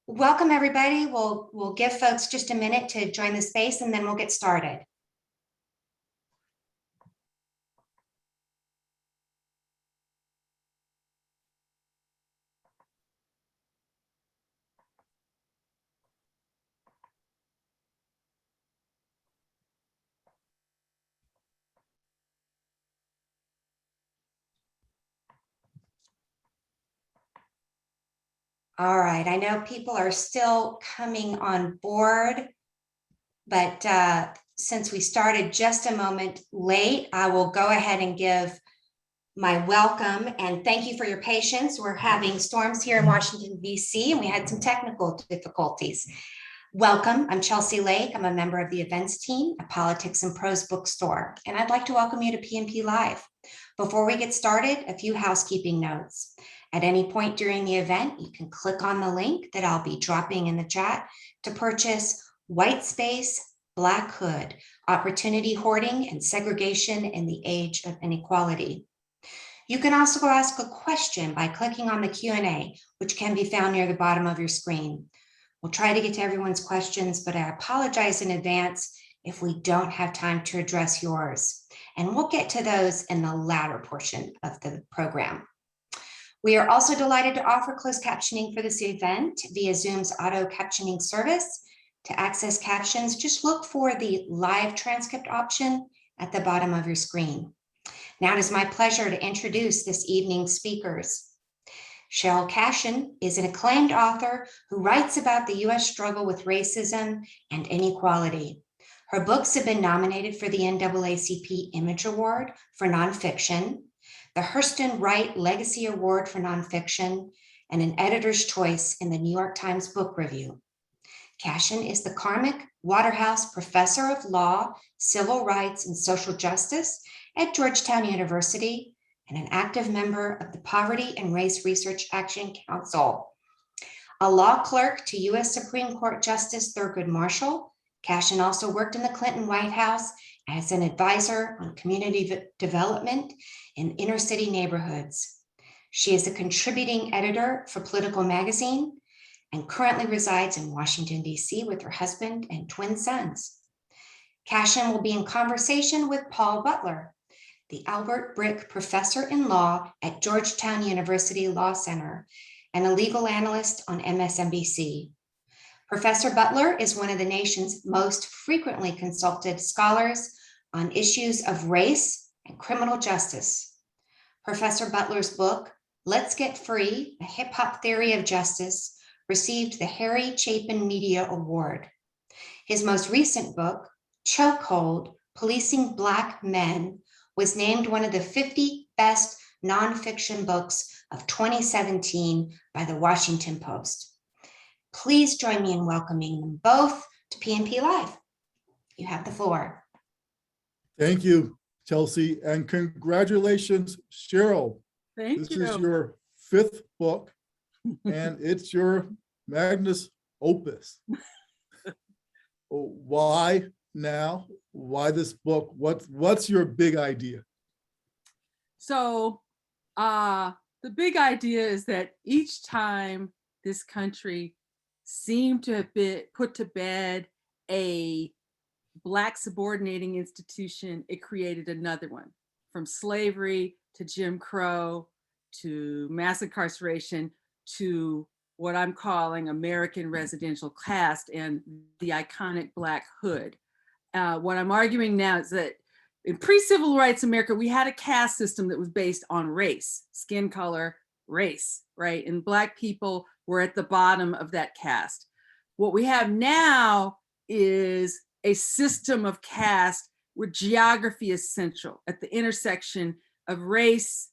Welcome, everybody. We'll give folks just a minute to join the space and then we'll get started. All right, I know people are still coming on board, but since we started just a moment late, I will go ahead and give my welcome and thank you for your patience. We're having storms here in Washington, D.C., and we had some technical difficulties. Welcome, I'm Chelsea Lake. I'm a member of the events team at Politics and Prose bookstore, and I'd like to welcome you to PNP Live. Before we get started, a few housekeeping notes. At any point during the event, you can click on the link that I'll be dropping in the chat to purchase White Space, Black Hood, Opportunity Hoarding and Segregation in the Age of Inequality. You can also ask a question by clicking on the Q&A, which can be found near the bottom of your screen. We'll try to get to everyone's questions, but I apologize in advance if we don't have time to address yours. And we'll get to those in the latter portion of the program. We are also delighted to offer closed captioning for this event via Zoom's auto captioning service. To access captions, just look for the live transcript option at the bottom of your screen. Now it is my pleasure to introduce this evening's speakers. Sheryll Cashin is an acclaimed author who writes about the U.S. struggle with racism and inequality. Her books have been nominated for the NAACP Image Award for Nonfiction, the Hurston Wright Legacy Award for Nonfiction, and an editor's choice in the New York Times Book Review. Cashin is the Carmack Waterhouse Professor of Law, Civil Rights, and Social Justice at Georgetown University, and an active member of the Poverty and Race Research Action Council. A law clerk to U.S. Supreme Court Justice Thurgood Marshall, Cashin also worked in the Clinton White House as an advisor on community development in inner city neighborhoods. She is a contributing editor for Politico Magazine and currently resides in Washington, D.C. with her husband and twin sons. Cashin will be in conversation with Paul Butler, the Albert Brick Professor in Law at Georgetown University Law Center and a legal analyst on MSNBC. Professor Butler is one of the nation's most frequently consulted scholars on issues of race and criminal justice. Professor Butler's book, Let's Get Free, A Hip-Hop Theory of Justice, received the Harry Chapin Media Award. His most recent book, Chokehold, Policing Black Men, was named one of the 50 best nonfiction books of 2017 by the Washington Post. Please join me in welcoming them both to PNP Live. You have the floor. Thank you, Chelsea, and congratulations, Sheryll. Thank you. This is your 5th book, and it's your magnus opus. Why now? Why this book? What's your big idea? So the big idea is that each time this country seemed to have been put to bed a Black subordinating institution, it created another one. From slavery to Jim Crow to mass incarceration to what I'm calling American residential caste and the iconic Black hood. What I'm arguing now is that in pre-civil rights America, we had a caste system that was based on race, skin color, race, right? And Black people were at the bottom of that caste. What we have now is a system of caste where geography is central at the intersection of race,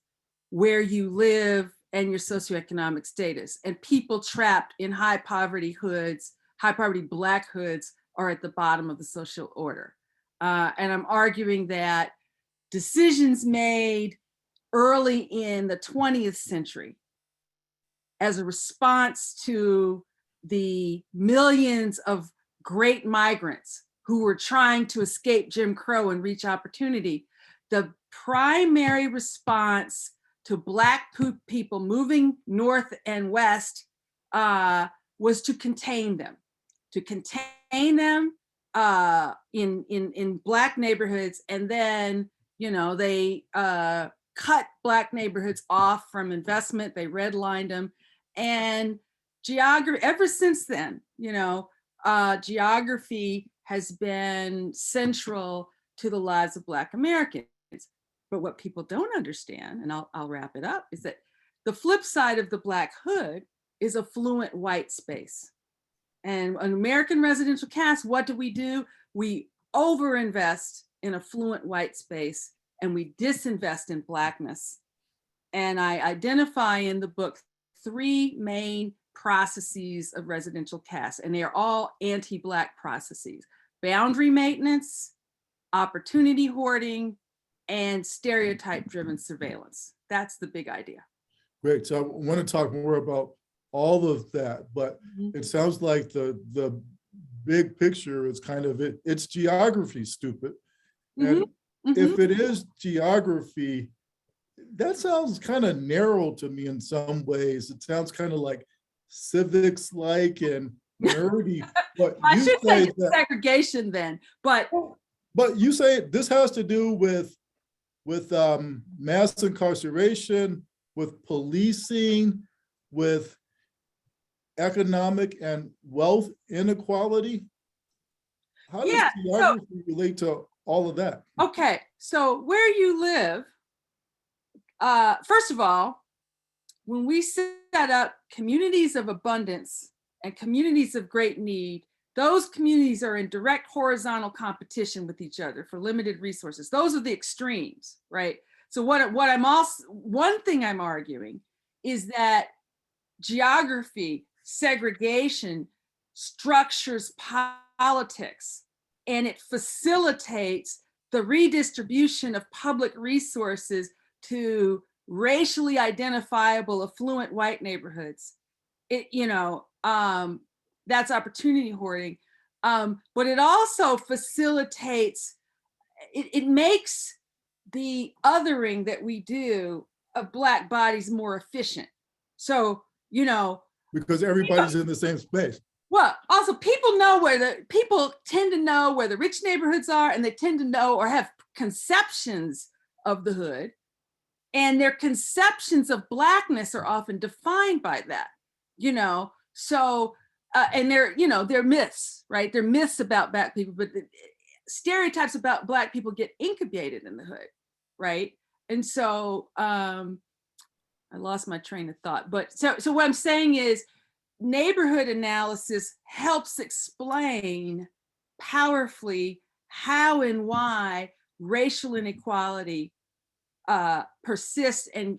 where you live, and your socioeconomic status. And people trapped in high poverty hoods, high poverty Black hoods, are at the bottom of the social order. And I'm arguing that decisions made early in the 20th century as a response to the millions of great migrants who were trying to escape Jim Crow and reach opportunity, the primary response to Black people moving north and west was to contain them, in Black neighborhoods. And then, they cut Black neighborhoods off from investment. They redlined them. And geography, ever since then, geography has been central to the lives of Black Americans. But what people don't understand, and I'll wrap it up, is that the flip side of the Black hood is affluent white space. And an American residential caste, what do? We overinvest in affluent white space and we disinvest in Blackness. And I identify in the book 3 main processes of residential caste, and they are all anti-Black processes: boundary maintenance, opportunity hoarding, and stereotype-driven surveillance. That's the big idea. Great. So I want to talk more about all of that, but it sounds like the big picture is kind of it's geography, stupid. And if it is geography, that sounds kind of narrow to me in some ways. It sounds kind of like civics-like and nerdy. But I should say segregation then, but you say this has to do with mass incarceration, with policing, with economic and wealth inequality. How does geography relate to all of that? Okay, so where you live, first of all, when we set up communities of abundance and communities of great need, those communities are in direct horizontal competition with each other for limited resources. Those are the extremes, right? So one thing I'm arguing is that geography, segregation structures politics, and it facilitates the redistribution of public resources to racially identifiable affluent white neighborhoods. That's opportunity hoarding. But it also facilitates, it makes the othering that we do of Black bodies more efficient. So, because everybody's in the same space. Well, also people tend to know where the rich neighborhoods are, and they tend to know or have conceptions of the hood, and their conceptions of Blackness are often defined by that, so and they're myths, right? They're myths about Black people, but the stereotypes about Black people get incubated in the hood, right? And so I lost my train of thought, but so what I'm saying is neighborhood analysis helps explain powerfully how and why racial inequality persists and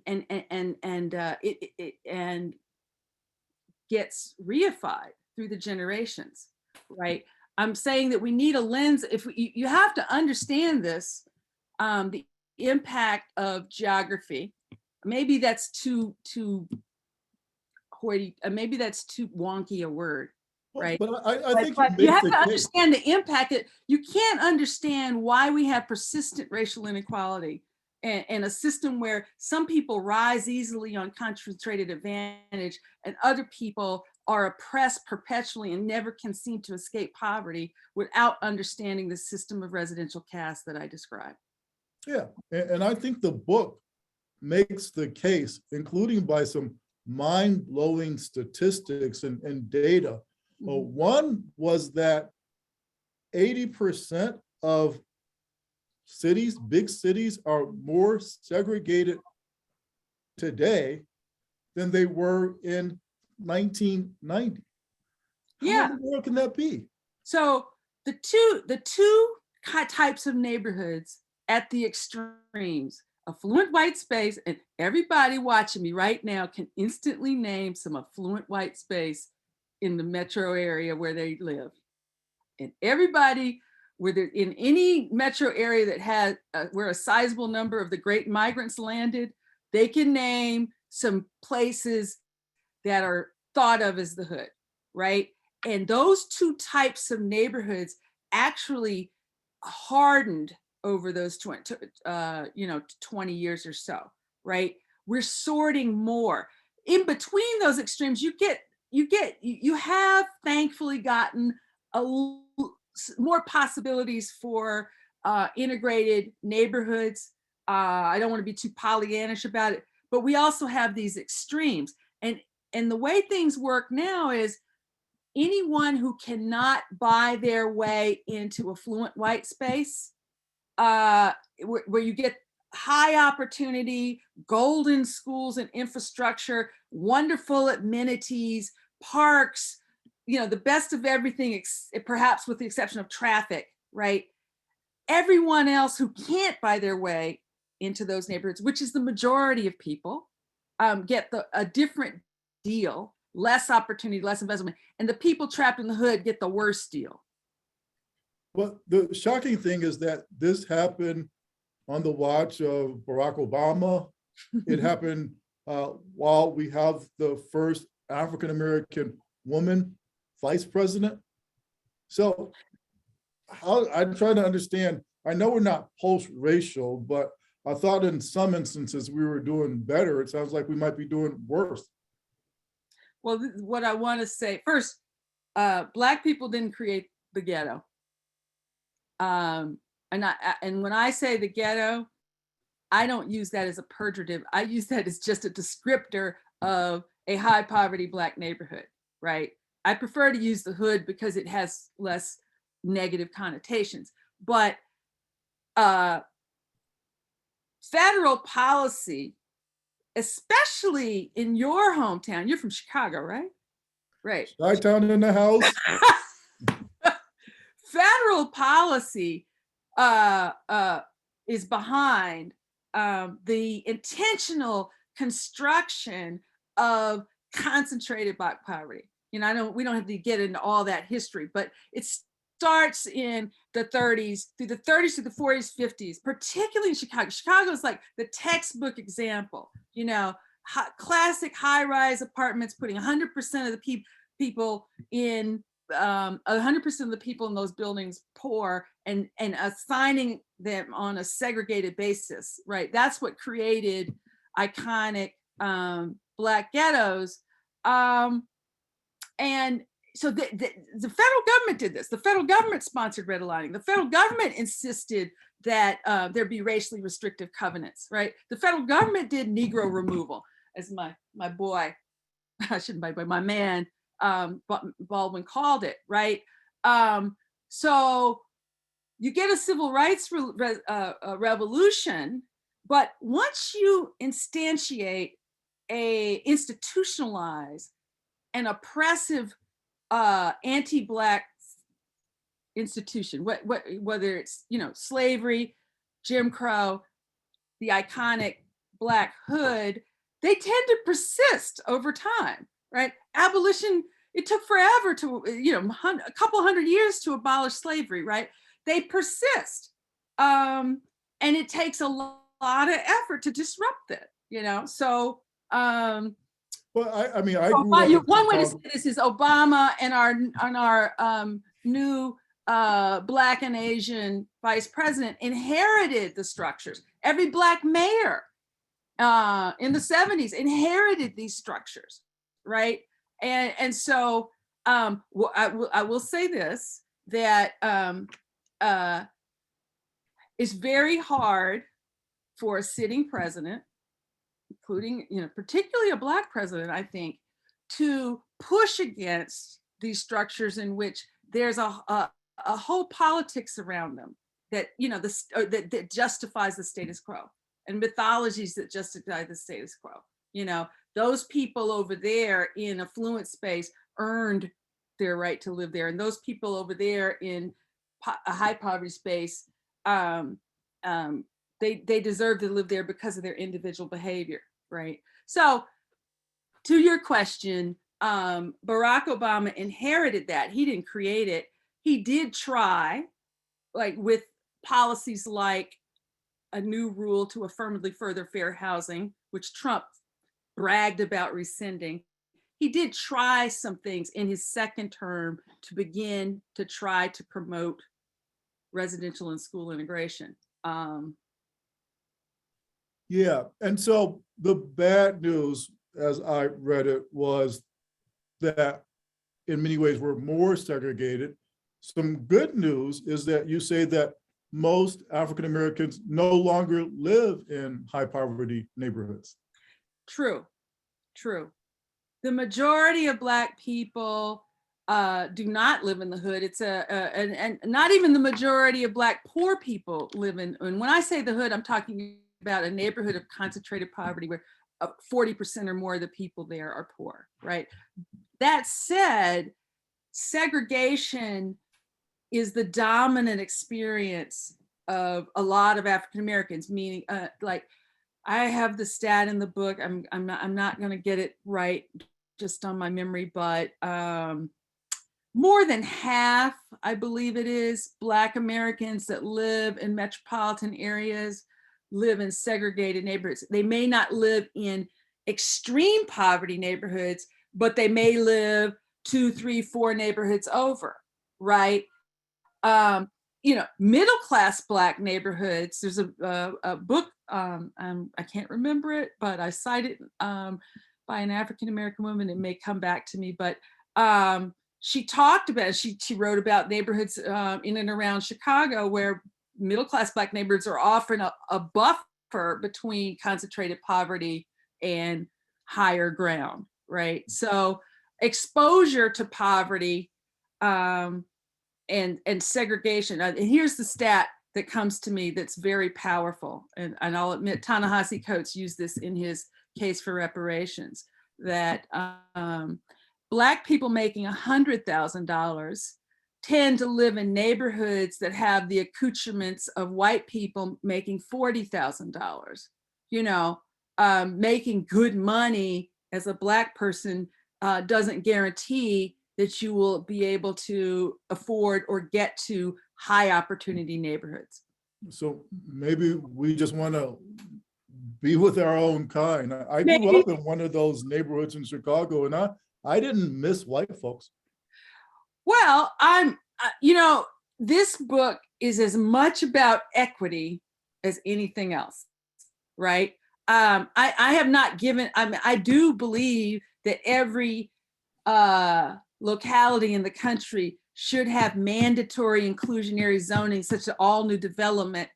gets reified through the generations, right? I'm saying that we need a lens. You have to understand this, the impact of geography. Maybe that's too hoity, maybe that's too wonky a word, right? But I think you have to understand the impact. That you can't understand why we have persistent racial inequality and a system where some people rise easily on concentrated advantage and other people are oppressed perpetually and never can seem to escape poverty without understanding the system of residential caste that I described. Yeah, and I think the book makes the case, including by some mind-blowing statistics and data. One was that 80% of cities, big cities, are more segregated today than they were in 1990. Yeah. How in the world can that be? So the two types of neighborhoods at the extremes, affluent white space, and everybody watching me right now can instantly name some affluent white space in the metro area where they live. And everybody, whether in any metro area that has where a sizable number of the great migrants landed, they can name some places that are thought of as the hood, right? And those two types of neighborhoods actually hardened over those 20 years or so, right? We're sorting more. In between those extremes, you get you have thankfully gotten more possibilities for integrated neighborhoods. I don't want to be too Pollyannish about it, but we also have these extremes. And the way things work now is anyone who cannot buy their way into affluent white space, where you get high opportunity, golden schools and infrastructure, wonderful amenities, parks, the best of everything, perhaps with the exception of traffic, right? Everyone else who can't buy their way into those neighborhoods, which is the majority of people, get a different deal, less opportunity, less investment, and the people trapped in the hood get the worst deal. But the shocking thing is that this happened on the watch of Barack Obama. It happened while we have the first African-American woman vice president. So I'm trying to understand, I know we're not post-racial, but I thought in some instances we were doing better. It sounds like we might be doing worse. Well, what I want to say first, Black people didn't create the ghetto. And when I say the ghetto, I don't use that as a pejorative. I use that as just a descriptor of a high poverty Black neighborhood, right? I prefer to use the hood because it has less negative connotations. But federal policy, especially in your hometown, you're from Chicago, right? Right. Chi-town in the house. Federal policy is behind the intentional construction of concentrated Black poverty. We don't have to get into all that history, but it starts in the 30s, through the 40s, 50s, particularly in Chicago. Chicago is like the textbook example, classic high-rise apartments, putting 100% of the people in 100% of the people in those buildings poor, and assigning them on a segregated basis, right? That's what created iconic Black ghettos. And so the federal government did this. The federal government sponsored redlining. The federal government insisted that there be racially restrictive covenants, right? The federal government did Negro removal, as my boy, my man, Baldwin called it, right? So you get a civil rights revolution, but once you institutionalize an oppressive anti-Black institution, whether it's slavery, Jim Crow, the iconic Black hood, they tend to persist over time, right? Abolition, it took forever to, a couple hundred years to abolish slavery, right? They persist. And it takes a lot of effort to disrupt it, so. Well, I mean, I grew up one way to say this is Obama and our new Black and Asian vice president inherited the structures. Every Black mayor in the 70s inherited these structures, right? And so I will say this, that it's very hard for a sitting president, including, particularly a Black president, I think, to push against these structures in which there's a whole politics around them that, that justifies the status quo, and mythologies that justify the status quo. Those people over there in affluent space earned their right to live there, and those people over there in a high poverty space, they deserve to live there because of their individual behavior, right? So to your question, Barack Obama inherited that. He didn't create it. He did try, like with policies like a new rule to affirmatively further fair housing, which Trump bragged about rescinding. He did try some things in his second term to begin to try to promote residential and school integration. Yeah, and so the bad news, as I read it, was that in many ways were more segregated. Some good news is that you say that most African Americans no longer live in high poverty neighborhoods. True, true. The majority of Black people do not live in the hood. It's and not even the majority of Black poor people live in. And when I say the hood, I'm talking about a neighborhood of concentrated poverty where 40% or more of the people there are poor, right? That said, segregation is the dominant experience of a lot of African Americans, meaning like I have the stat in the book. I'm not going to get it right just on my memory, but more than half, I believe it is, Black Americans that live in metropolitan areas live in segregated neighborhoods. They may not live in extreme poverty neighborhoods, but they may live 2, 3, 4 neighborhoods over, right? You know, middle-class Black neighborhoods. There's a book, I can't remember it, but I cited by an African-American woman. It may come back to me, but she talked about, she wrote about neighborhoods in and around Chicago where middle-class Black neighborhoods are often a buffer between concentrated poverty and higher ground, right? So exposure to poverty and segregation. And here's the stat that comes to me that's very powerful. And I'll admit, Ta-Nehisi Coates used this in his case for reparations, that Black people making $100,000 tend to live in neighborhoods that have the accoutrements of white people making $40,000. You know, making good money as a Black person doesn't guarantee that you will be able to afford or get to high opportunity neighborhoods. So maybe we just want to be with our own kind. I grew up in one of those neighborhoods in Chicago, and I didn't miss white folks. Well, you know, this book is as much about equity as anything else, right? I have not given, I do believe that every locality in the country should have mandatory inclusionary zoning, such that all new development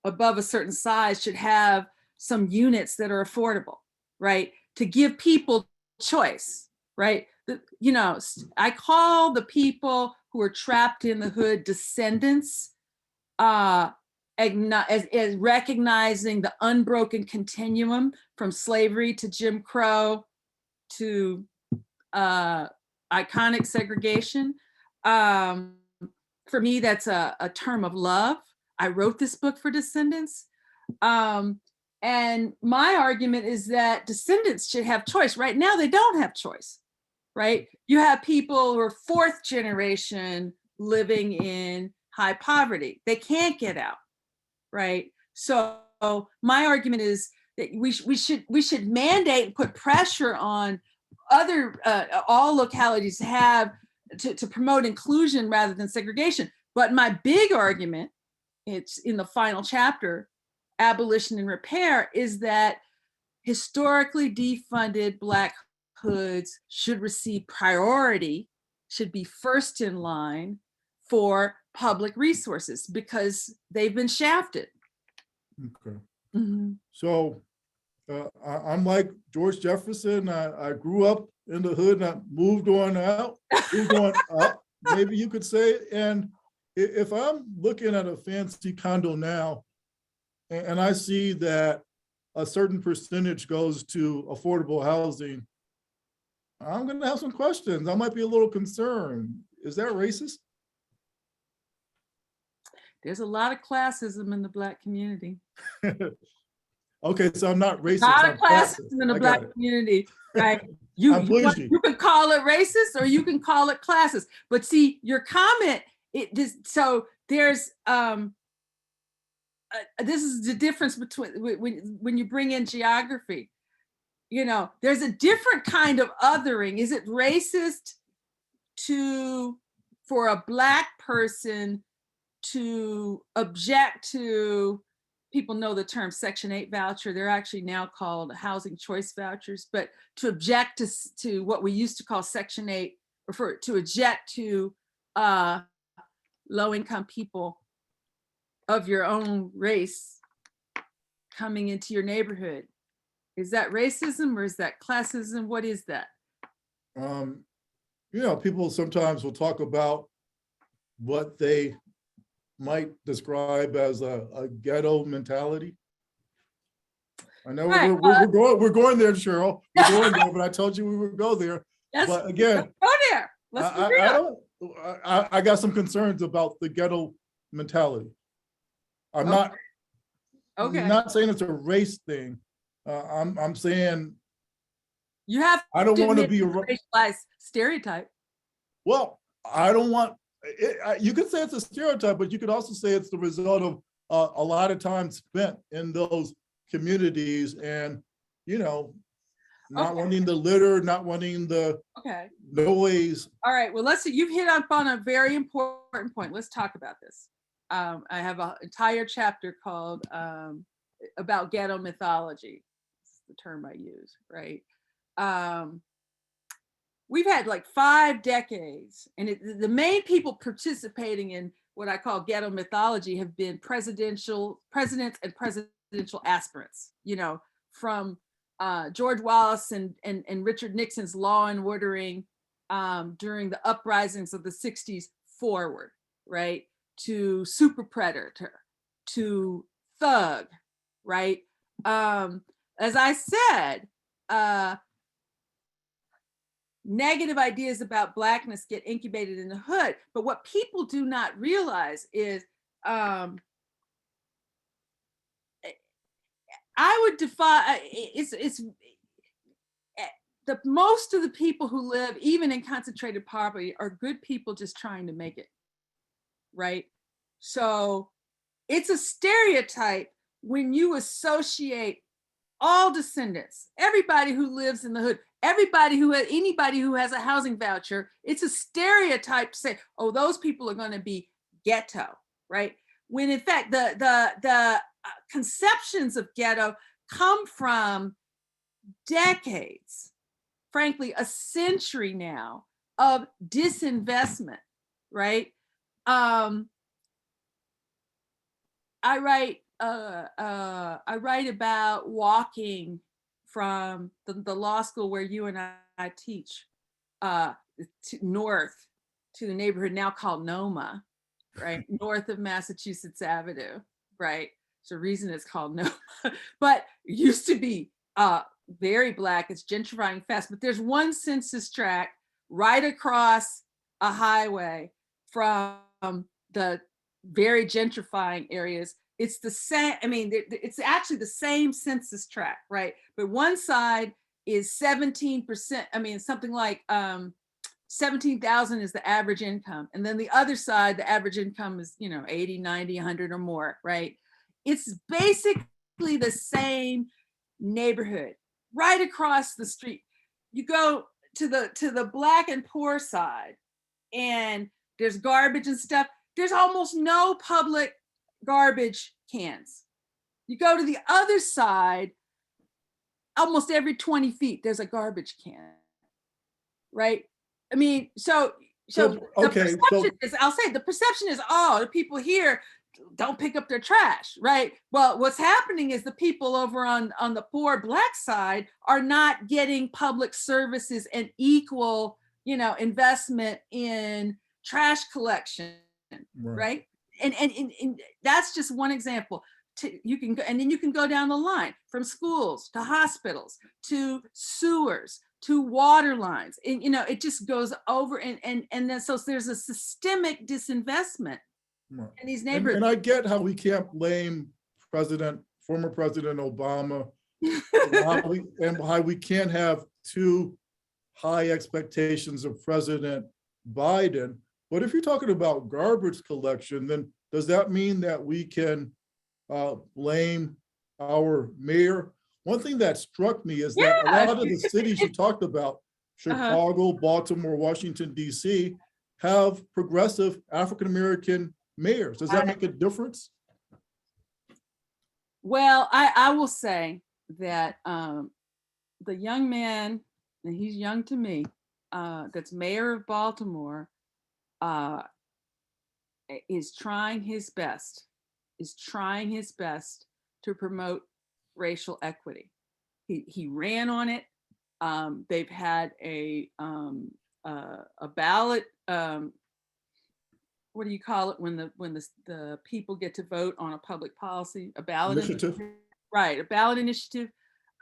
above a certain size should have some units that are affordable, right? To give people choice, right? You know, I call the people who are trapped in the hood descendants, as recognizing the unbroken continuum from slavery to Jim Crow to iconic segregation. For me, that's a term of love. I wrote this book for descendants. And my argument is that descendants should have choice. Right now, they don't have choice, right? You have people who are 4th generation living in high poverty. They can't get out, right? So my argument is that we should mandate and put pressure on other all localities to promote inclusion rather than segregation. But my big argument, it's in the final chapter, Abolition and Repair, is that historically defunded Black hoods should receive priority, should be first in line for public resources because they've been shafted. Okay. Mm-hmm. So I'm like George Jefferson. I grew up in the hood and I moved on out, moved on up, maybe you could say. And if I'm looking at a fancy condo now and I see that a certain percentage goes to affordable housing, I'm going to have some questions. I might be a little concerned. Is that racist? There's a lot of classism in the Black community. Okay, so I'm not racist. A lot of classism in the Black community, right? You can call it racist or you can call it classist. But see, your comment, so there's, this is the difference between when you bring in geography. You know, there's a different kind of othering. Is it racist for a Black person to object to people know the term Section 8 voucher. They're actually now called housing choice vouchers, but to object to what we used to call Section 8, to object to low-income people of your own race coming into your neighborhood. Is that racism or is that classism? What is that? You know, people sometimes will talk about what they might describe as a ghetto mentality. I know Right, we're going there, Sheryl. We're going there, but I told you we would go there. But again, go there. Let's be real. I got some concerns about the ghetto mentality. I'm not saying it's a race thing. I'm saying you have. I don't want to be a racialized stereotype. Well, I don't want. You could say it's a stereotype, but you could also say it's the result of a lot of time spent in those communities, and you know, not wanting the litter, not wanting the noise. All right. Well, let's see. You've hit up on a very important point. Let's talk about this. I have an entire chapter called about ghetto mythology. That's the term I use, right? We've had like 5 decades, and the main people participating in what I call ghetto mythology have been presidents and presidential aspirants, you know, from George Wallace and Richard Nixon's law and ordering during the uprisings of the 60s forward, right? To super predator, to thug, right? As I said, negative ideas about Blackness get incubated in the hood, but what people do not realize is I would define it's the most of the people who live even in concentrated poverty are good people just trying to make it, right? So it's a stereotype when you associate all descendants, everybody who lives in the hood, anybody who has a housing voucher, it's a stereotype to say, oh, those people are going to be ghetto, right? When in fact the conceptions of ghetto come from decades, frankly, a century now of disinvestment, right? I write about walking from the law school where you and I teach north to the neighborhood now called Noma, right? North of Massachusetts Avenue, right? It's a reason it's called Noma, but it used to be very Black. It's gentrifying fast, but there's one census tract right across a highway from the very gentrifying areas. It's the same, I mean, it's actually the same census tract, right? But one side is 17%, I mean, something like 17,000 is the average income. And then the other side, the average income is, you know, 80, 90, 100 or more, right? It's basically the same neighborhood right across the street. You go to the Black and poor side and there's garbage and stuff. There's almost no public garbage cans. You go to the other side, almost every 20 feet, there's a garbage can, right? I mean, so okay, I'll say the perception is, oh, the people here don't pick up their trash, right? Well, what's happening is the people over on the poor Black side are not getting public services and equal, you know, investment in trash collection, right? And that's just one example. You can go, and then you can go down the line from schools to hospitals to sewers to water lines, and you know it just goes over, and then so there's a systemic disinvestment in these neighborhoods. And I get how we can't blame former President Obama, and how we can't have too high expectations of President Biden. But if you're talking about garbage collection, then does that mean that we can blame our mayor? One thing that struck me is that a lot of the cities you talked about, Chicago, Baltimore, Washington, D.C., have progressive African-American mayors. Does that make a difference? Well, I will say that the young man, and he's young to me, that's mayor of Baltimore, is trying his best, to promote racial equity. He ran on it. They've had a ballot. What do you call it when the people get to vote on a public policy? A ballot Initiative. Right, a ballot initiative,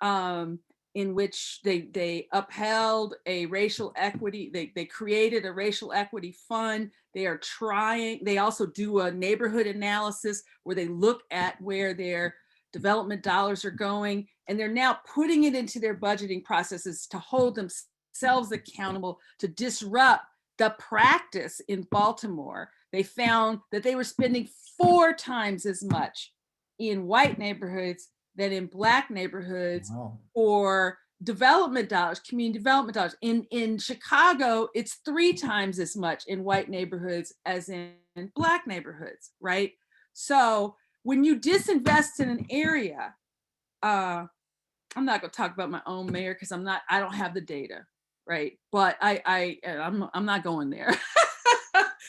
in which they upheld a racial equity. They created a racial equity fund. They are trying. They also do a neighborhood analysis where they look at where their development dollars are going, and they're now putting it into their budgeting processes to hold themselves accountable to disrupt the practice in Baltimore. They found that they were spending 4 times as much in white neighborhoods than in Black neighborhoods. Wow. For development dollars, community development dollars. In Chicago, it's 3 times as much in white neighborhoods as in Black neighborhoods, right? So when you disinvest in an area, I'm not going to talk about my own mayor because I don't have the data, right? But I'm not going there.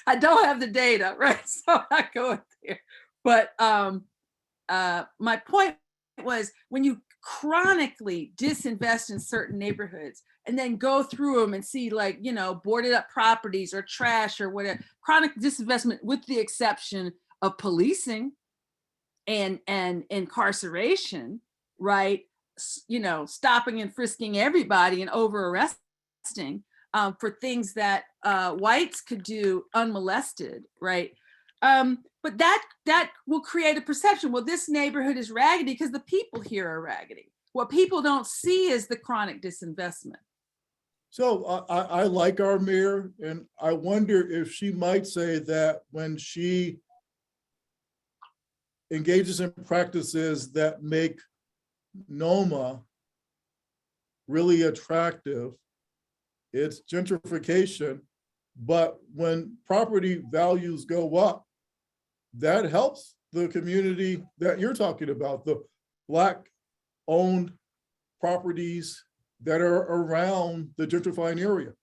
I don't have the data, right? So I'm not going there. But my point was, when you chronically disinvest in certain neighborhoods and then go through them and see, like, boarded up properties or trash or whatever, chronic disinvestment, with the exception of policing and incarceration, right? Stopping and frisking everybody and over arresting for things that whites could do unmolested, right? But that will create a perception. Well, this neighborhood is raggedy because the people here are raggedy. What people don't see is the chronic disinvestment. So I like our mayor, and I wonder if she might say that when she engages in practices that make NOMA really attractive, it's gentrification, but when property values go up, that helps the community that you're talking about, the Black owned properties that are around the gentrifying area.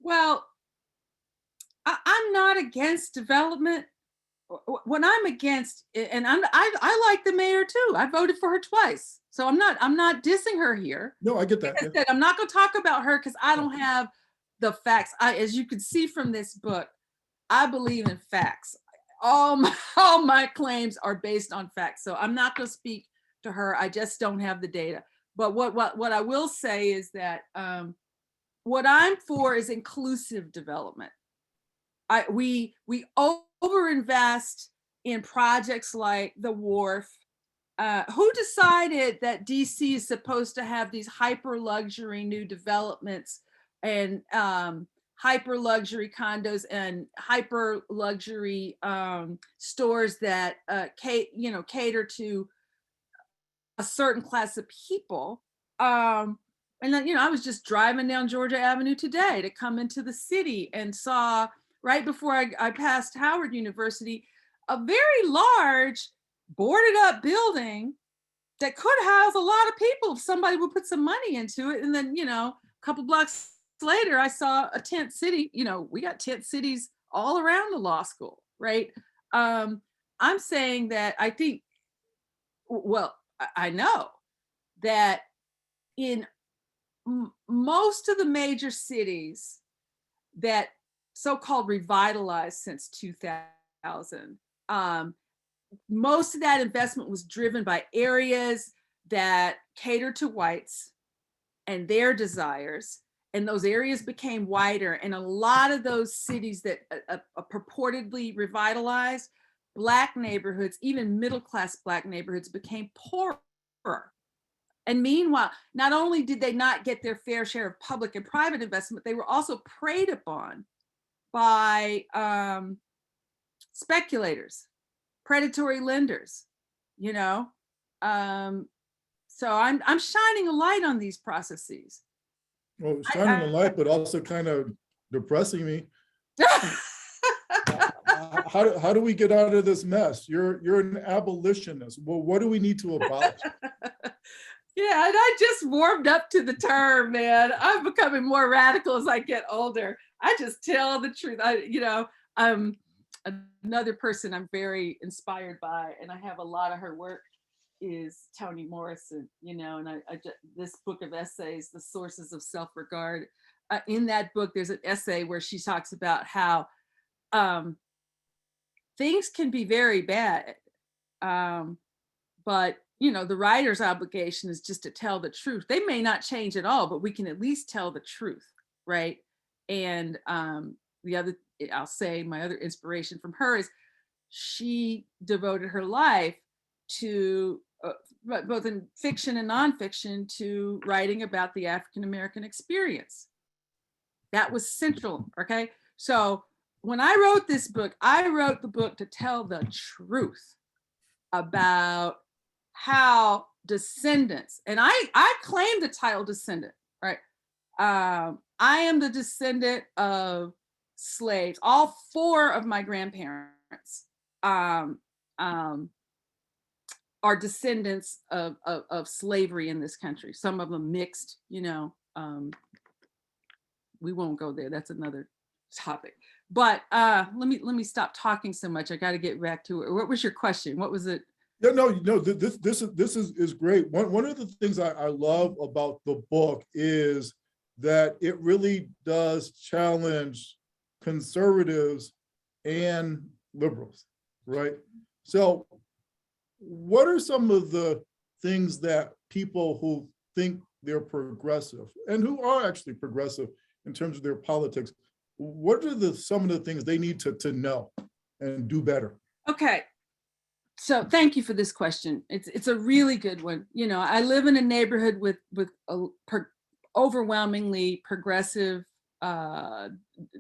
Well, I'm not against development. What I'm against, and I like the mayor too. I voted for her twice, so I'm not dissing her here. No, I get that. Like I said, I'm not going to talk about her because I don't have the facts. As you can see from this book, I believe in facts. All my claims are based on facts, so I'm not going to speak to her. I just don't have the data. But what I will say is that what I'm for is inclusive development. We overinvest in projects like the Wharf. Who decided that DC is supposed to have these hyper luxury new developments and hyper luxury condos and hyper luxury stores that cater to a certain class of people? And then, I was just driving down Georgia Avenue today to come into the city and saw, right before I passed Howard University, a very large boarded up building that could house a lot of people if somebody would put some money into it. And then, a couple blocks later, I saw a tent city. We got tent cities all around the law school, right? I'm saying that I think, well, I know that in most of the major cities that so-called revitalized since 2000, most of that investment was driven by areas that cater to whites and their desires, and those areas became whiter. And a lot of those cities that purportedly revitalized, Black neighborhoods, even middle-class Black neighborhoods, became poorer. And meanwhile, not only did they not get their fair share of public and private investment, they were also preyed upon by speculators, predatory lenders, So I'm shining a light on these processes. Well, shining a light, but also kind of depressing me. how do we get out of this mess? You're an abolitionist. Well, what do we need to abolish? Yeah, and I just warmed up to the term, man. I'm becoming more radical as I get older. I just tell the truth. Another person I'm very inspired by, and I have a lot of her work, is Toni Morrison, and this book of essays, The Sources of Self-Regard. In that book, there's an essay where she talks about how things can be very bad, but the writer's obligation is just to tell the truth. They may not change at all, but we can at least tell the truth, right? And I'll say my other inspiration from her is she devoted her life to, both in fiction and nonfiction, to writing about the African-American experience. That was central, okay? So when I wrote this book, I wrote the book to tell the truth about how descendants, and I claim the title descendant, right? I am the descendant of slaves. All four of my grandparents are descendants of slavery in this country. Some of them mixed, we won't go there. That's another topic. But let me stop talking so much. I got to get back to it. What was your question? What was it? Yeah, no, this is great. One of the things I love about the book is that it really does challenge conservatives and liberals, right? So what are some of the things that people who think they're progressive and who are actually progressive in terms of their politics, what are some of the things they need to know and do better? Okay. So thank you for this question. It's a really good one. I live in a neighborhood with overwhelmingly progressive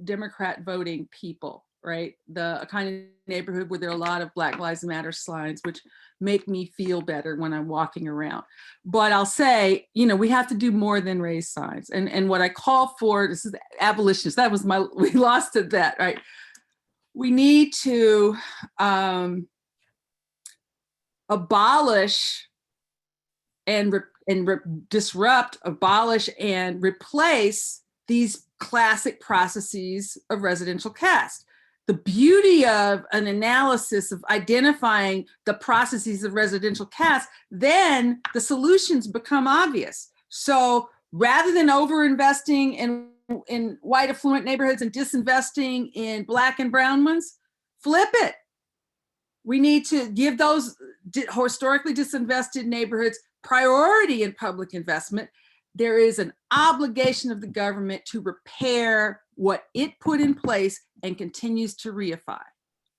Democrat voting people, right? A kind of neighborhood where there are a lot of Black Lives Matter signs, which make me feel better when I'm walking around. But I'll say, we have to do more than raise signs. And what I call for, this is abolitionists. That was we lost at that, right? We need to abolish and disrupt, abolish and replace these classic processes of residential caste. The beauty of an analysis of identifying the processes of residential caste, then the solutions become obvious. So rather than overinvesting in white affluent neighborhoods and disinvesting in Black and brown ones, flip it. We need to give those historically disinvested neighborhoods priority in public investment. There is an obligation of the government to repair what it put in place and continues to reify,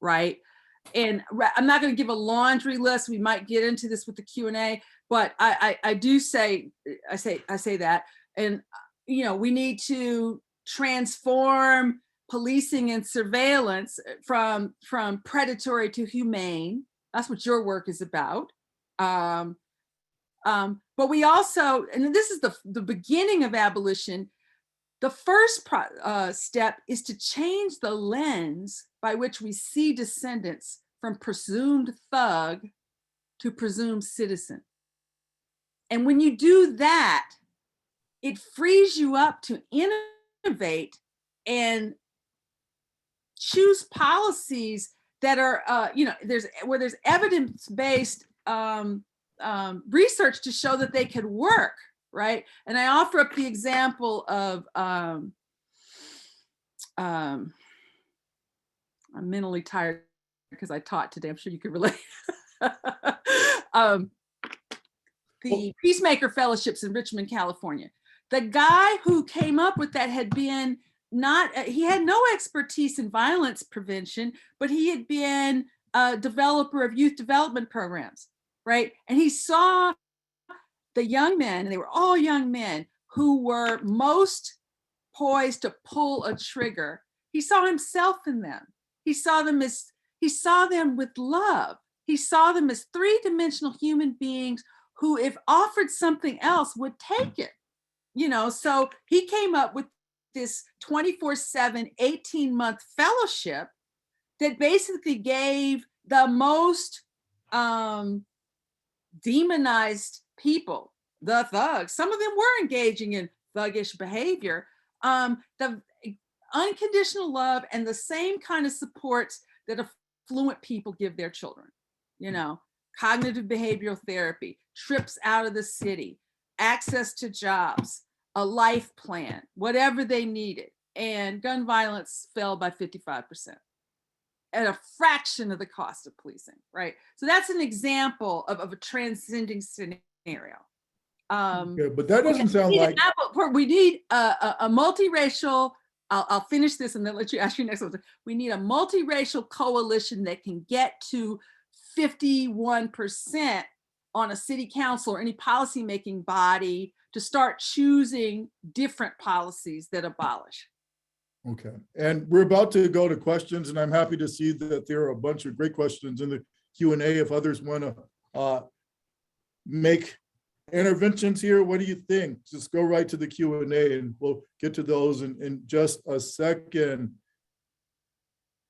right? And I'm not going to give a laundry list. We might get into this with the Q&A, but I do say that. And, we need to transform policing and surveillance from predatory to humane. That's what your work is about. But we also, and this is the beginning of abolition, the first step is to change the lens by which we see descendants from presumed thug to presumed citizen. And when you do that, it frees you up to innovate and choose policies that are, where there's evidence-based research to show that they could work, right? And I offer up the example of, I'm mentally tired because I taught today. I'm sure you could relate. The Peacemaker Fellowships in Richmond, California. The guy who came up with that had been he had no expertise in violence prevention, but he had been a developer of youth development programs, right? And he saw the young men, and they were all young men, who were most poised to pull a trigger. He saw himself in them. He saw them with love. He saw them as three-dimensional human beings who, if offered something else, would take it. So he came up with this 24/7, 18-month fellowship that basically gave the most demonized people, the thugs, some of them were engaging in thuggish behavior, the unconditional love and the same kind of supports that affluent people give their children, you know, cognitive behavioral therapy, trips out of the city, access to jobs, a life plan, whatever they needed. And gun violence fell by 55% at a fraction of the cost of policing, right? So that's an example of a transcending scenario. Yeah, but that doesn't sound like... We need a multiracial, I'll finish this and then let you ask your next one. We need a multiracial coalition that can get to 51% on a city council or any policymaking body to start choosing different policies that abolish. Okay, and we're about to go to questions, and I'm happy to see that there are a bunch of great questions in the Q&A. If others want to make interventions here, what do you think? Just go right to the Q&A and we'll get to those in just a second.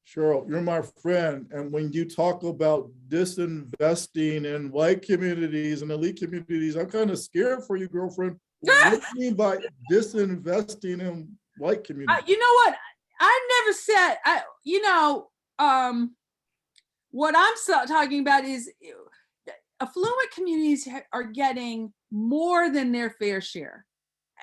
Sheryll, you're my friend, and when you talk about disinvesting in white communities and elite communities, I'm kind of scared for you, girlfriend. What do you mean by disinvesting in white communities? You know what? I never said, what I'm talking about is affluent communities are getting more than their fair share.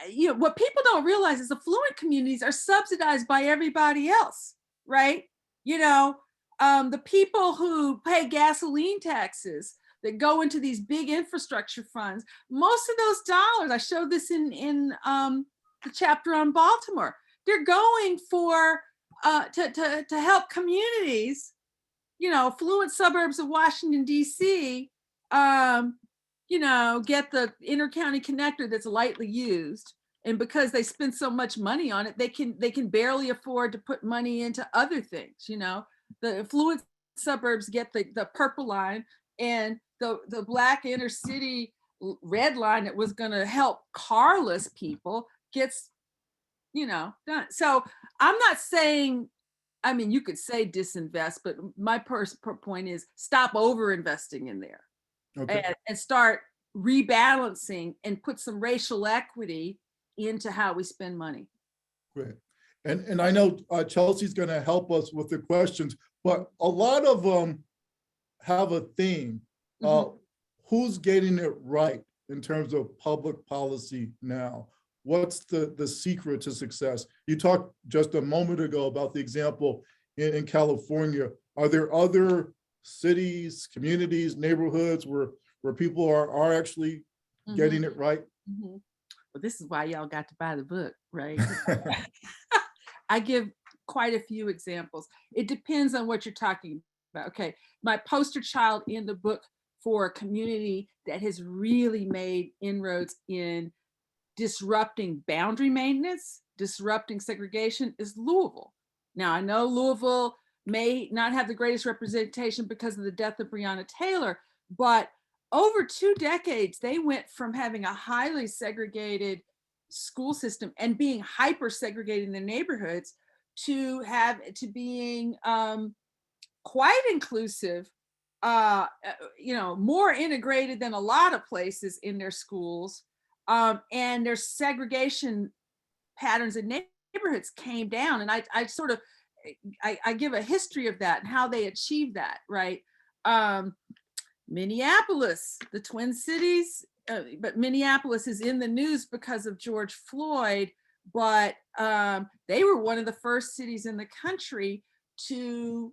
You know, what people don't realize is affluent communities are subsidized by everybody else, right? You know, the people who pay gasoline taxes that go into these big infrastructure funds, most of those dollars, I showed this in the chapter on Baltimore, they're going for to help communities, you know, affluent suburbs of Washington, D.C., you know, get the inter-county connector that's lightly used. And because they spend so much money on it, they can barely afford to put money into other things. You know, the affluent suburbs get the purple line, and the Black inner city red line that was going to help carless people gets, you know, done. So I'm not saying, I mean, you could say disinvest, but my point is stop over investing in there. Okay. And start rebalancing and put some racial equity into how we spend money. Great. And I know Chelsea's going to help us with the questions, but a lot of them have a theme. Who's getting it right in terms of public policy now? What's the secret to success? You talked just a moment ago about the example in California. Are there other cities, communities, neighborhoods where people are actually getting it right? Well, this is why y'all got to buy the book, right? I give quite a few examples. It depends on what you're talking about. Okay, my poster child in the book for a community that has really made inroads in disrupting boundary maintenance, disrupting segregation is Louisville. Now, I know Louisville may not have the greatest representation because of the death of Breonna Taylor, but over 2 decades, they went from having a highly segregated school system and being hyper segregated in their neighborhoods to being quite inclusive, you know, more integrated than a lot of places in their schools, and their segregation patterns in neighborhoods came down. And I give a history of that and how they achieved that, right? Minneapolis, the Twin Cities, but Minneapolis is in the news because of George Floyd, but they were one of the first cities in the country to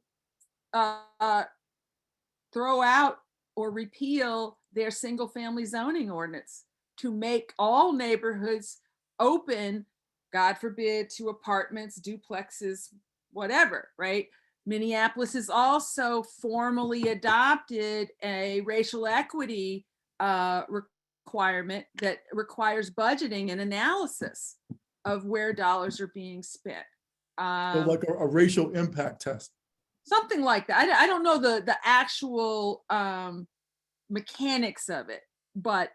throw out or repeal their single family zoning ordinance to make all neighborhoods open, God forbid, to apartments, duplexes, whatever, right? Minneapolis has also formally adopted a racial equity requirement that requires budgeting and analysis of where dollars are being spent. So like a racial impact test. Something like that. I don't know the actual mechanics of it, but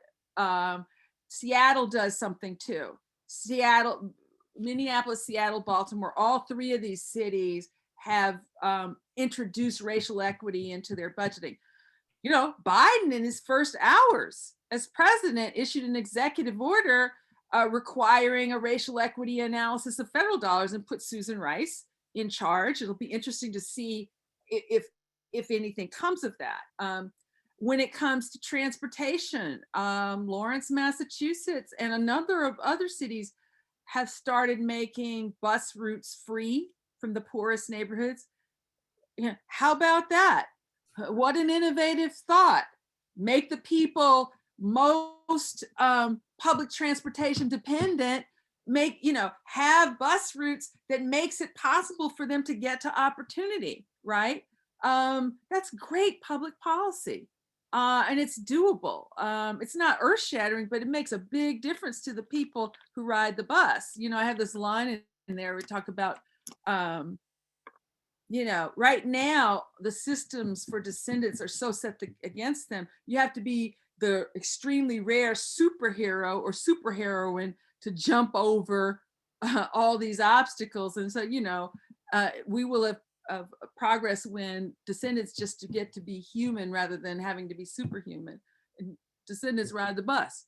Seattle does something too. Minneapolis, Seattle, Baltimore, all 3 of these cities have introduced racial equity into their budgeting. You know, Biden in his first hours as president issued an executive order requiring a racial equity analysis of federal dollars and put Susan Rice in charge. It'll be interesting to see if anything comes of that. When it comes to transportation, Lawrence, Massachusetts, and a number of other cities have started making bus routes free from the poorest neighborhoods. Yeah, how about that? What an innovative thought. Make the people most public transportation dependent, have bus routes that makes it possible for them to get to opportunity, right? That's great public policy. And it's doable. It's not earth shattering, but it makes a big difference to the people who ride the bus. You know, I have this line in there, we talk about, right now, the systems for descendants are so set against them. You have to be the extremely rare superhero or superheroine to jump over all these obstacles. And so, we will have progress when descendants just get to be human rather than having to be superhuman. And descendants ride the bus.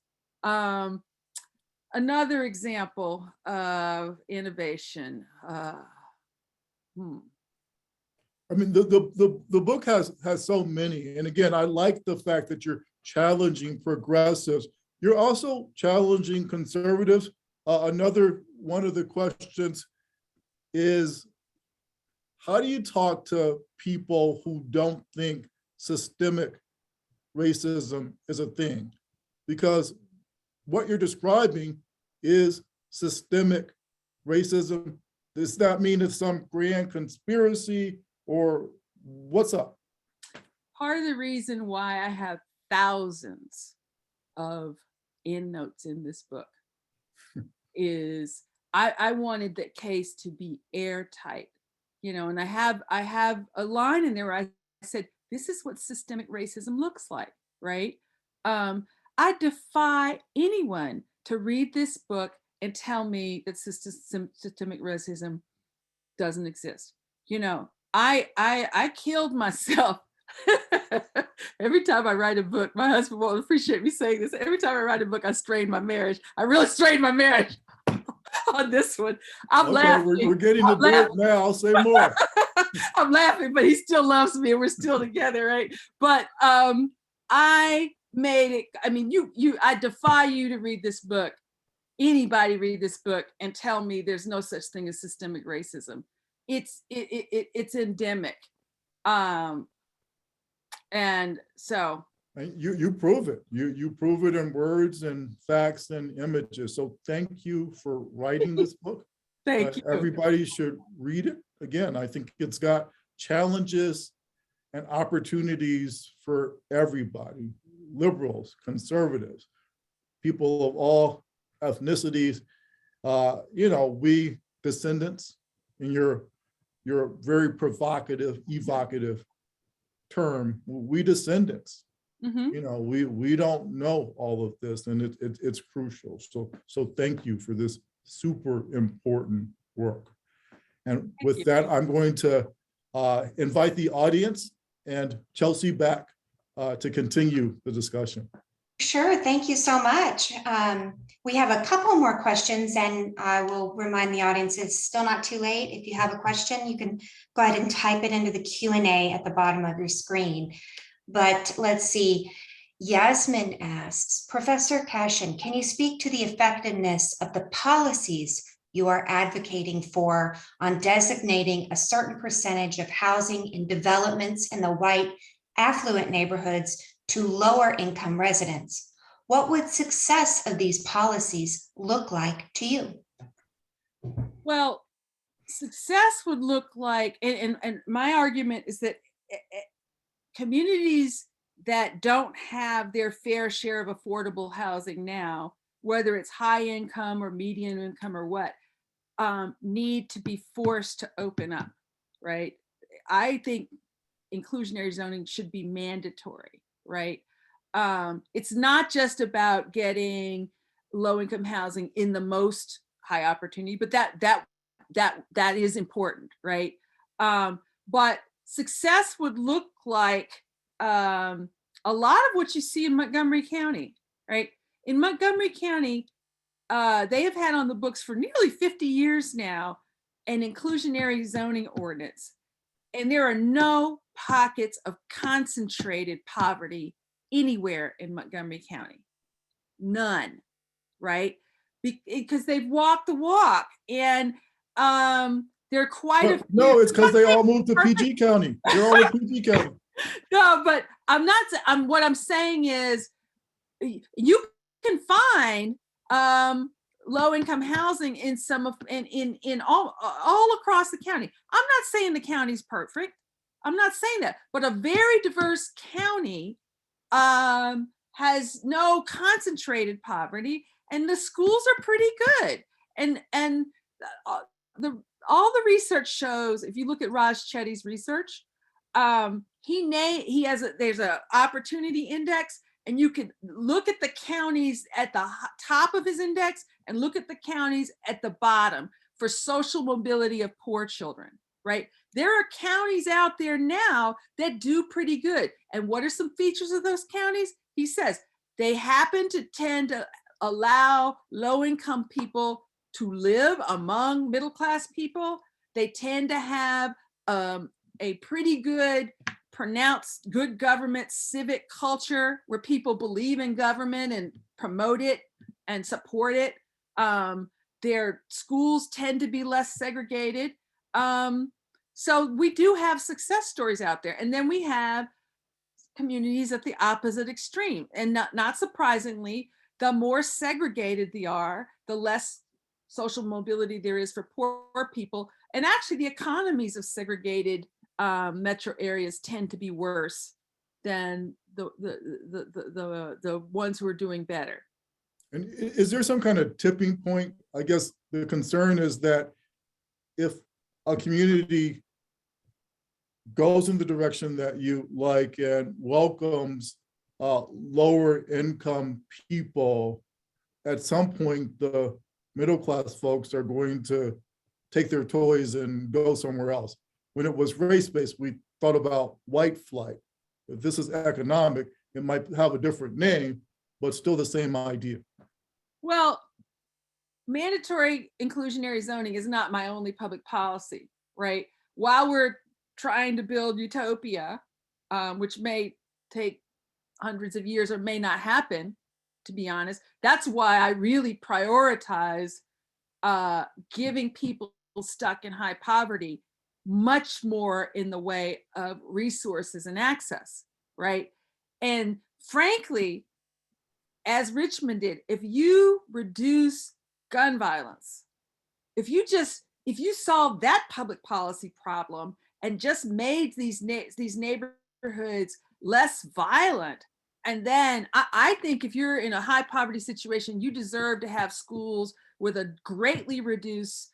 Another example of innovation. I mean, the book has so many. And again, I like the fact that you're challenging progressives. You're also challenging conservatives. Another one of the questions is, how do you talk to people who don't think systemic racism is a thing? Because what you're describing is systemic racism. Does that mean it's some grand conspiracy, or what's up? Part of the reason why I have thousands of endnotes in this book is I wanted that case to be airtight, and I have a line in there where I said, this is what systemic racism looks like, right? I defy anyone to read this book and tell me that systemic racism doesn't exist. I killed myself. Every time I write a book, my husband won't appreciate me saying this. Every time I write a book, I strain my marriage. I really strained my marriage on this one. I'm laughing. We're getting to do it now. I'll say more. I'm laughing, but he still loves me and we're still together, right? But I made it. I mean, I defy you to read this book. Anybody read this book and tell me there's no such thing as systemic racism. It's endemic. And so you prove it. You prove it in words and facts and images. So thank you for writing this book. Thank you. Everybody should read it. Again, I think it's got challenges and opportunities for everybody, liberals, conservatives, people of all ethnicities. We descendants, in your very provocative, evocative term, we descendants. We don't know all of this, and it's crucial. So thank you for this super important work. And with that, I'm going to invite the audience and Chelsea back to continue the discussion. Sure, thank you so much. We have a couple more questions, and I will remind the audience it's still not too late. If you have a question, you can go ahead and type it into the Q&A at the bottom of your screen. But let's see. Yasmin asks, Professor Cashin, can you speak to the effectiveness of the policies you are advocating for on designating a certain percentage of housing in developments in the white affluent neighborhoods to lower income residents? What would success of these policies look like to you? Well, success would look like, and my argument is that communities that don't have their fair share of affordable housing now, whether it's high income or medium income or what, need to be forced to open up, right? I think inclusionary zoning should be mandatory, right? It's not just about getting low income housing in the most high opportunity, but that is important, right? But success would look like a lot of what you see in Montgomery County, right? In Montgomery County, they have had on the books for nearly 50 years now an inclusionary zoning ordinance. And there are no pockets of concentrated poverty anywhere in Montgomery County. None, right? Because they've walked the walk, and they're quite a few. No, it's because they all moved to PG County. They're all in PG County. No, but what I'm saying is you can find low-income housing in some of in all across the county. I'm not saying the county's perfect. I'm not saying that, but a very diverse county has no concentrated poverty, and the schools are pretty good. And all the research shows, if you look at Raj Chetty's research, there's an opportunity index, and you can look at the counties at the top of his index and look at the counties at the bottom for social mobility of poor children, right? There are counties out there now that do pretty good. And what are some features of those counties? He says they happen to tend to allow low-income people to live among middle-class people. They tend to have a pretty good, pronounced good government civic culture where people believe in government and promote it and support it. Their schools tend to be less segregated. So we do have success stories out there. And then we have communities at the opposite extreme. And not surprisingly, the more segregated they are, the less social mobility there is for poor people. And actually the economies of segregated metro areas tend to be worse than the ones who are doing better. And is there some kind of tipping point? I guess the concern is that if a community goes in the direction that you like and welcomes lower income people, at some point the middle class folks are going to take their toys and go somewhere else. When it was race-based, we thought about white flight. If this is economic, it might have a different name, but still the same idea. Well, mandatory inclusionary zoning is not my only public policy, right? While we're trying to build utopia, which may take hundreds of years or may not happen, to be honest, that's why I really prioritize giving people stuck in high poverty much more in the way of resources and access, right? And frankly, as Richmond did, if you reduce gun violence, if you solve that public policy problem and just made these neighborhoods less violent, and then I think if you're in a high poverty situation, you deserve to have schools with a greatly reduced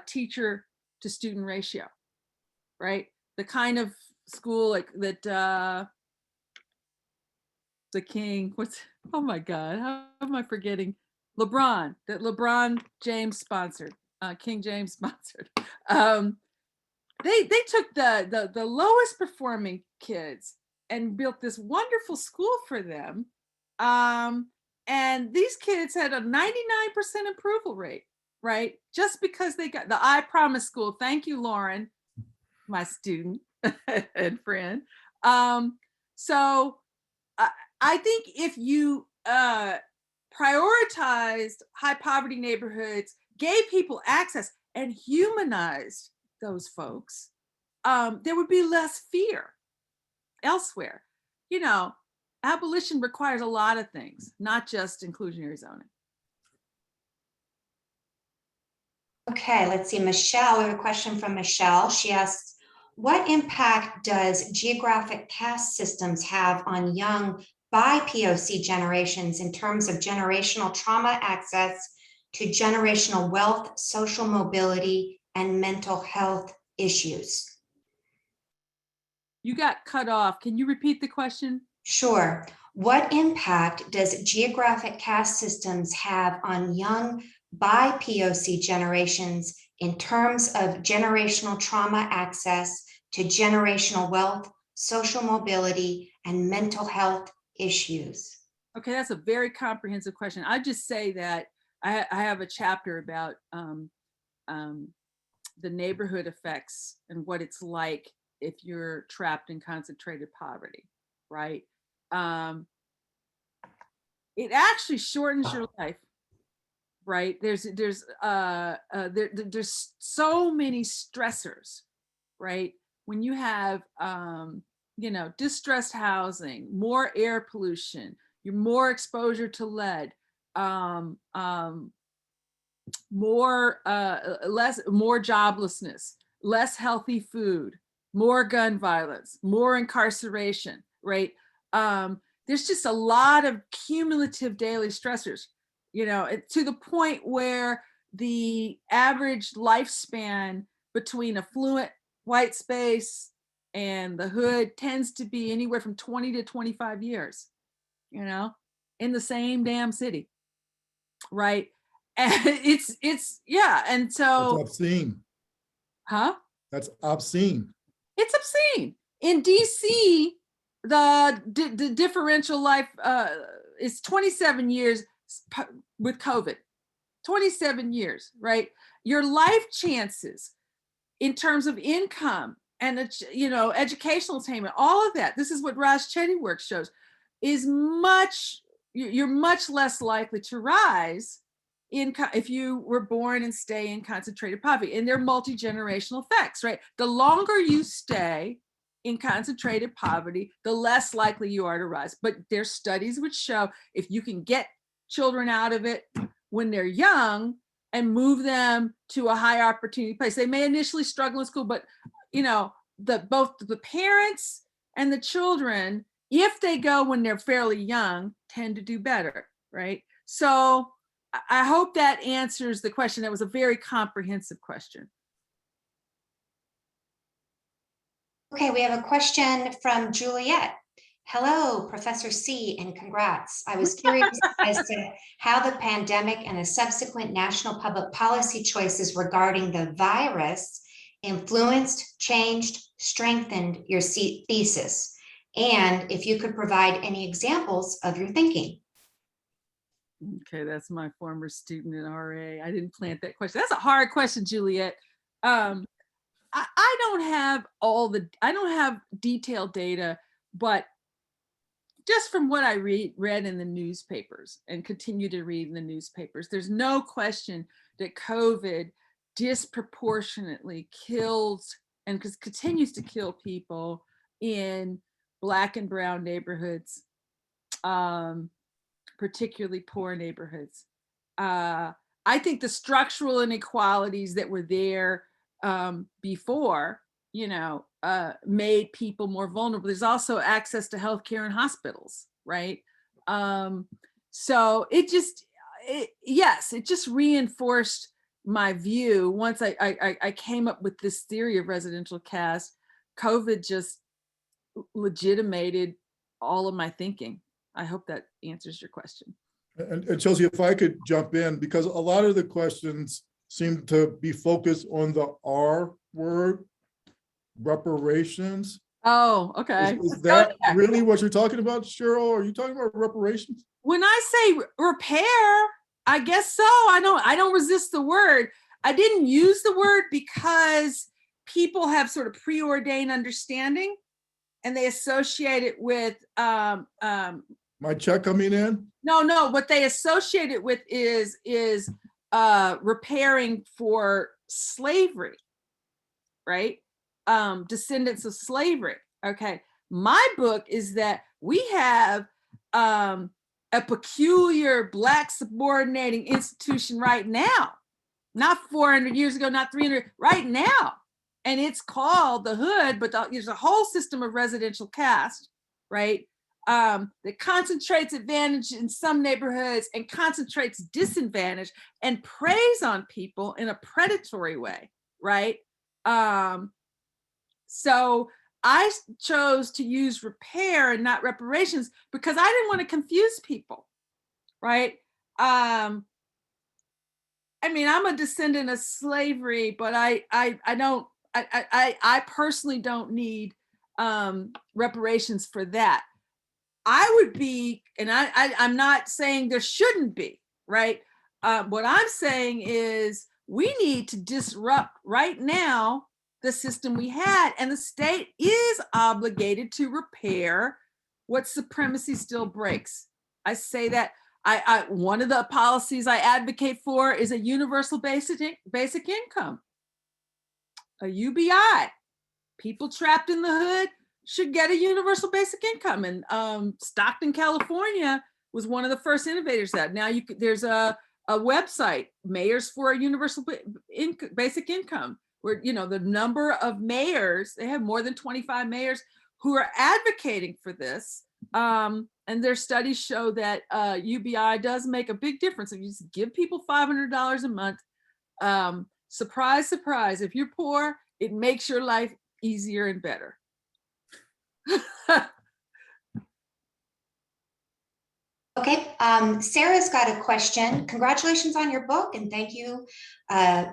teacher to student ratio, right? The kind of school like that the King, oh my God, how am I forgetting? that LeBron James sponsored, King James sponsored. They took the lowest performing kids and built this wonderful school for them. And these kids had a 99% approval rate, right? Just because they got the I Promise School. Thank you, Lauren, my student and friend. So I think if you prioritized high poverty neighborhoods, gave people access, and humanized those folks, there would be less fear elsewhere. You know, abolition requires a lot of things, not just inclusionary zoning. Okay, let's see, Michelle, we have a question from Michelle. She asks, what impact does geographic caste systems have on young bi-POC generations in terms of generational trauma access to generational wealth, social mobility, and mental health issues? You got cut off. Can you repeat the question? Sure. What impact does geographic caste systems have on young BIPOC generations in terms of generational trauma access to generational wealth, social mobility, and mental health issues? Okay, that's a very comprehensive question. I just say that I have a chapter about the neighborhood effects and what it's like if you're trapped in concentrated poverty, right? It actually shortens your life, right? There's so many stressors, right? When you have distressed housing, more air pollution, you're more exposure to lead, more joblessness, less healthy food, more gun violence, more incarceration, right? There's just a lot of cumulative daily stressors, to the point where the average lifespan between affluent white space and the hood tends to be anywhere from 20 to 25 years, in the same damn city, right? And it's yeah, and so That's obscene. Huh? That's obscene. It's obscene. In DC, the differential life is 27 years with COVID. 27 years, right? Your life chances in terms of income and educational attainment, all of that. This is what Raj Chetty work shows. You're much less likely to rise if you were born and stay in concentrated poverty, and they're multi-generational effects, right? The longer you stay in concentrated poverty, the less likely you are to rise. But there's studies which show if you can get children out of it when they're young and move them to a high opportunity place, they may initially struggle in school, but both the parents and the children, if they go when they're fairly young, tend to do better, right? So I hope that answers the question. That was a very comprehensive question. Okay, we have a question from Juliet. Hello, Professor C, and congrats. I was curious as to how the pandemic and the subsequent national public policy choices regarding the virus influenced, changed, strengthened your thesis, and if you could provide any examples of your thinking. Okay, that's my former student in RA. I didn't plant that question. That's a hard question, Juliet. I don't have I don't have detailed data, but just from what I read in the newspapers and continue to read in the newspapers, there's no question that COVID disproportionately kills and continues to kill people in Black and brown neighborhoods, particularly poor neighborhoods. I think the structural inequalities that were there before, made people more vulnerable. There's also access to healthcare and hospitals, right? So it just reinforced my view. Once I came up with this theory of residential caste, COVID just legitimated all of my thinking. I hope that answers your question. And Chelsea, if I could jump in, because a lot of the questions seem to be focused on the R word, reparations. Oh, okay. Is that really what you're talking about, Sheryl? Are you talking about reparations? When I say repair, I guess so. I don't resist the word. I didn't use the word because people have sort of preordained understanding and they associate it with my check coming in? No, what they associate it with is repairing for slavery, right? Descendants of slavery. Okay. My book is that we have a peculiar Black subordinating institution right now, not 400 years ago, not 300, right now. And it's called the hood, but there's a whole system of residential caste, right? That concentrates advantage in some neighborhoods and concentrates disadvantage and preys on people in a predatory way, right? So I chose to use repair and not reparations because I didn't want to confuse people, right? I mean, I'm a descendant of slavery, but I personally don't need reparations for that. I would be, and I'm not saying there shouldn't be, right? What I'm saying is we need to disrupt right now the system we had, and the state is obligated to repair what supremacy still breaks. I say that one of the policies I advocate for is a universal basic income, a UBI. People trapped in the hood should get a universal basic income. And Stockton, California was one of the first innovators of that. Now there's a website, Mayors for a Universal Basic Income, where, you know, the number of mayors, they have more than 25 mayors who are advocating for this. And their studies show that UBI does make a big difference. If you just give people $500 a month, surprise, surprise, if you're poor, it makes your life easier and better. Okay, Sarah's got a question. Congratulations on your book, and thank you,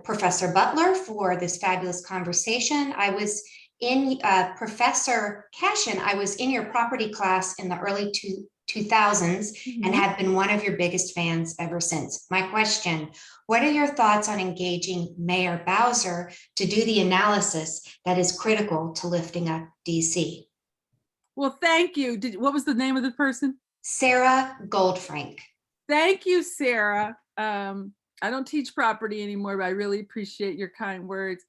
Professor Butler, for this fabulous conversation. I was in Professor Cashin, I was in your property class in the early 2000s and have been one of your biggest fans ever since. My question, what are your thoughts on engaging Mayor Bowser to do the analysis that is critical to lifting up DC? Well, thank you. What was the name of the person? Sarah Goldfrank. Thank you, Sarah. I don't teach property anymore, but I really appreciate your kind words.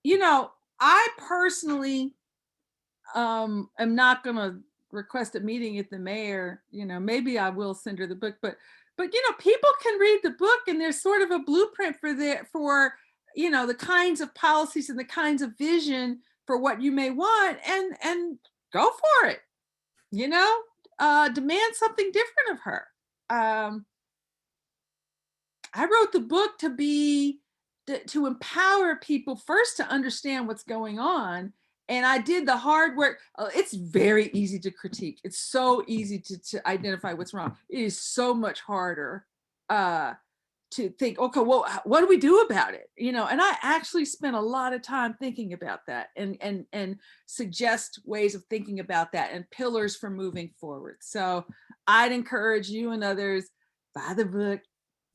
You know, I personally am not going to request a meeting at the mayor. You know, maybe I will send her the book, but you know, people can read the book, and there's sort of a blueprint for you know, the kinds of policies and the kinds of vision for what you may want, and go for it. You know, demand something different of her. I wrote the book to empower people first to understand what's going on. And I did the hard work. It's very easy to critique. It's so easy to identify what's wrong. It is so much harder to think, okay, well, what do we do about it? You know, and I actually spent a lot of time thinking about that and suggest ways of thinking about that and pillars for moving forward. So I'd encourage you and others, buy the book,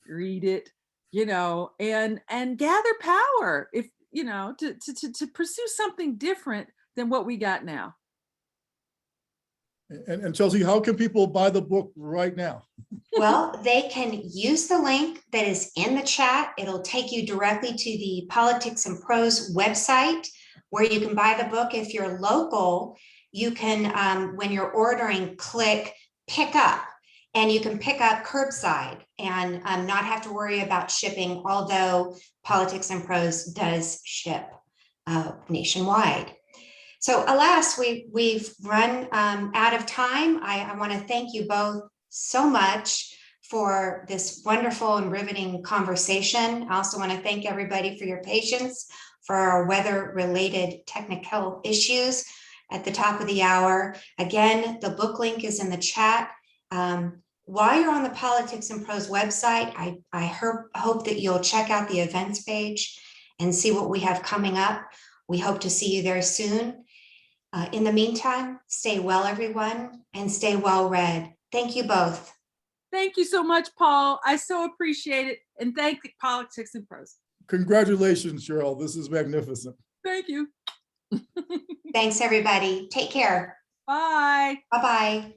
read it, you know, and gather power, if, you know, to pursue something different than what we got now. And Chelsea, how can people buy the book right now? Well, they can use the link that is in the chat. It'll take you directly to the Politics and Prose website where you can buy the book. If you're local, you can, when you're ordering, click pick up, and you can pick up curbside and not have to worry about shipping, although Politics and Prose does ship nationwide. So alas, we've run out of time. I want to thank you both so much for this wonderful and riveting conversation. I also want to thank everybody for your patience for our weather-related technical issues at the top of the hour. Again, the book link is in the chat. While you're on the Politics and Prose website, I hope that you'll check out the events page and see what we have coming up. We hope to see you there soon. In the meantime, stay well, everyone, and stay well read. Thank you both. Thank you so much, Paul. I so appreciate it. And thank Politics and Prose. Congratulations, Sheryll. This is magnificent. Thank you. Thanks, everybody. Take care. Bye. Bye-bye.